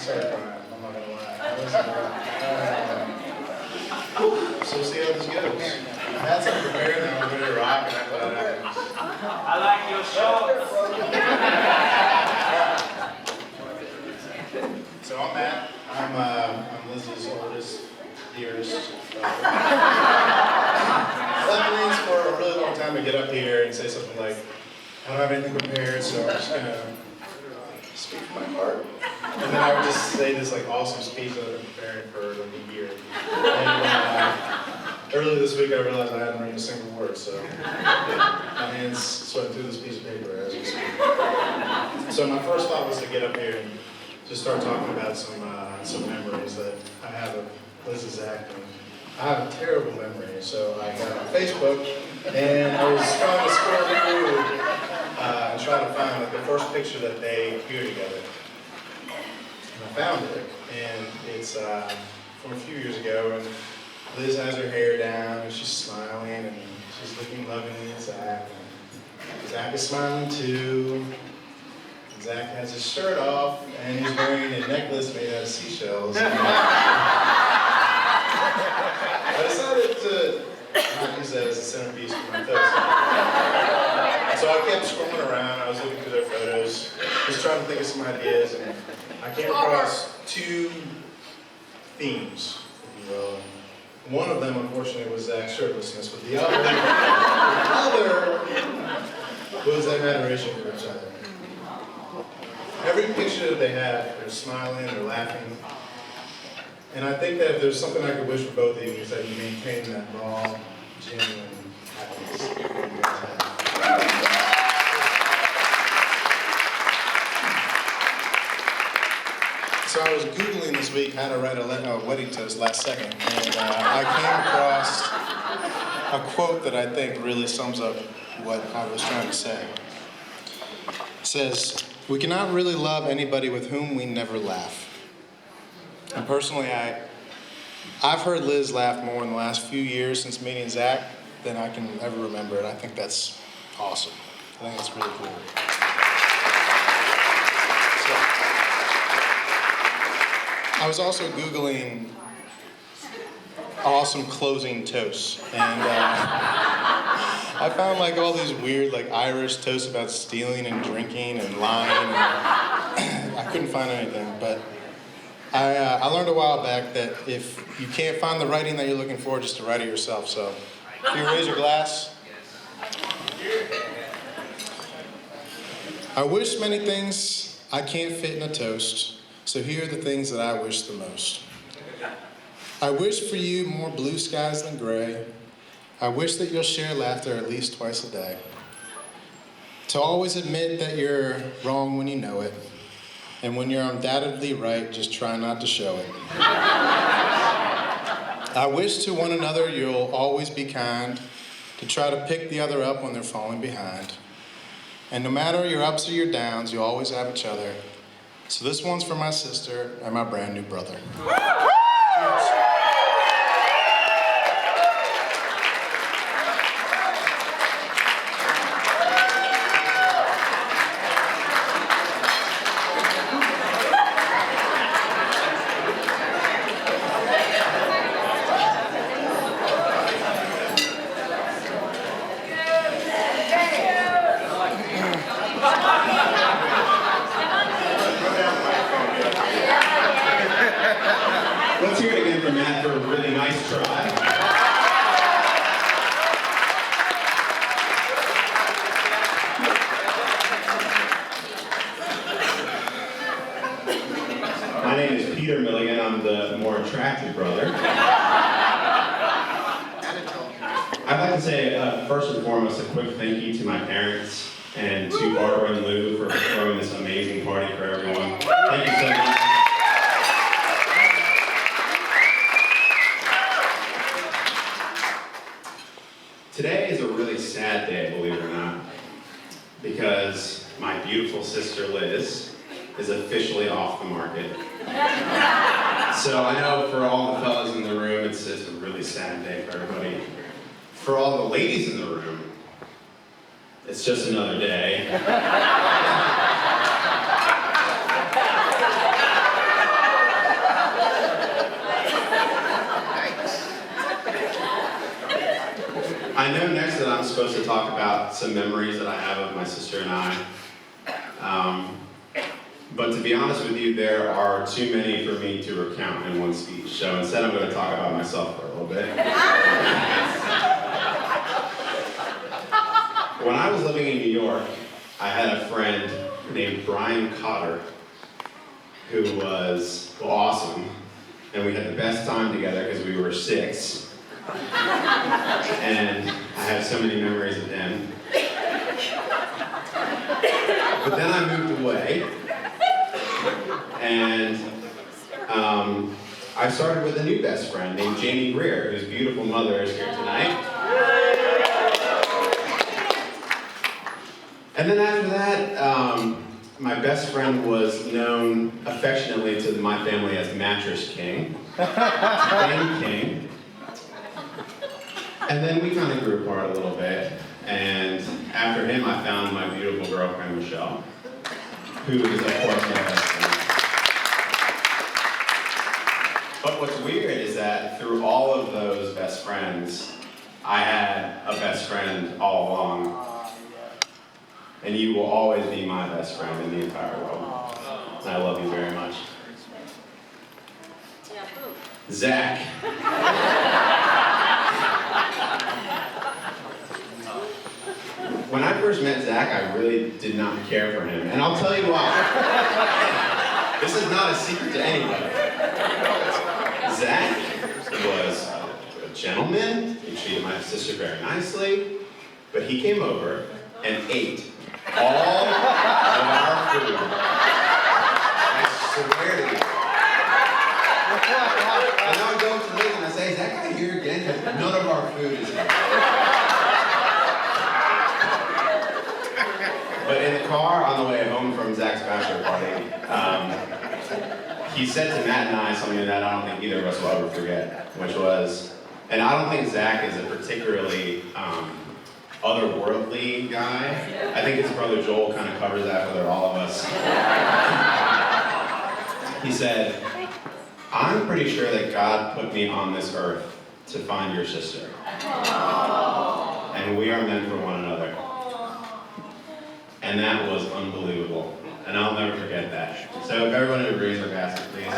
started crying, I'm not gonna lie. So we'll see how this goes. Matt's unprepared now, we're ready to rock, and after that happens. I like your shorts. So I'm Matt. I'm Liz's oldest, dearest brother. I've been means for a really long time to get up here and say something like, I don't have anything prepared, so I'm just gonna speak from my heart. And then I would just say this like awesome speech that I've been preparing for like a year. And earlier this week I realized I hadn't written a single word, so my hands sweating through this piece of paper as we speak. So my first thought was to get up here and just start talking about some memories that I have of Liz and Zach. And I have a terrible memory, so I got on Facebook and I was trying to scroll through and try to find like the first picture that they appeared together. And I found it, and it's from a few years ago, and Liz has her hair down and she's smiling and she's looking lovingly at Zach. And Zach is smiling too. Zach has his shirt off and he's wearing a necklace made out of seashells. I decided to not use that as a centerpiece for my post. So I kept scrolling around, I was looking through their photos, just trying to think of some ideas, and I came across two themes, if you will. One of them, unfortunately, was Zach's shirtlessness, but the other was their adoration for each other. Every picture that they have, they're smiling, they're laughing. And I think that if there's something I could wish for both of you, is that you maintain that raw, genuine happiness that you guys have. So I was Googling this week how to write a wedding toast last second, and I came across a quote that I think really sums up what I was trying to say. It says, "We cannot really love anybody with whom we never laugh." And personally, I've heard Liz laugh more in the last few years since meeting Zach than I can ever remember, and I think that's awesome. I think that's really cool. So, I was also Googling awesome closing toasts, and I found like all these weird like Irish toasts about stealing and drinking and lying. And I couldn't find anything, but I learned a while back that if you can't find the writing that you're looking for, just to write it yourself. So if you raise your glass. I wish many things I can't fit in a toast, so here are the things that I wish the most. I wish for you more blue skies than gray. I wish that you'll share laughter at least twice a day. To always admit that you're wrong when you know it. And when you're undoubtedly right, just try not to show it. I wish to one another you'll always be kind, to try to pick the other up when they're falling behind. And no matter your ups or your downs, you'll always have each other. So this one's for my sister and my brand new brother. Cheers. Let's hear it again from Matt for a really nice try. My name is Peter Milligan. I'm the more attractive brother. I'd like to say, first and foremost, a quick thank you to my parents and to Barbara and Lou for throwing this amazing party for everyone. Thank you so much. Today is a really sad day, believe it or not, because my beautiful sister Liz is officially off the market. So I know for all the fellas in the room, it's a really sad day for everybody. For all the ladies in the room, it's just another day. I know next that I'm supposed to talk about some memories that I have of my sister and I. But to be honest with you, there are too many for me to recount in one speech. So instead, I'm going to talk about myself for a little bit. When I was living in New York, I had a friend named Brian Cotter, who was awesome. And we had the best time together because we were 6. And I have so many memories of him. But then I moved away. And I started with a new best friend named Jamie Greer, whose beautiful mother is here tonight. And then after that, my best friend was known affectionately to my family as Mattress King, Ben King. And then we kind of grew apart a little bit. And after him, I found my beautiful girlfriend, Michelle, who is, of course, my best friend. But what's weird is that through all of those best friends, I had a best friend all along. And you will always be my best friend in the entire world. And I love you very much. Zach. When I first met Zach, I really did not care for him. And I'll tell you why. This is not a secret to anybody. Zach was a gentleman. He treated my sister very nicely. But he came over and ate all of our food. I swear to you. And I would go up to Liz and I say, is that guy here again? Because none of our food is here. But in the car on the way home from Zach's bachelor party, he said to Matt and I something that I don't think either of us will ever forget, which was, and I don't think Zach is a particularly otherworldly guy. I think his brother Joel kind of covers that for all of us. He said, I'm pretty sure that God put me on this earth to find your sister. And we are meant for one another. And that was unbelievable. And I'll never forget that. So if everyone agrees with Pastor, please.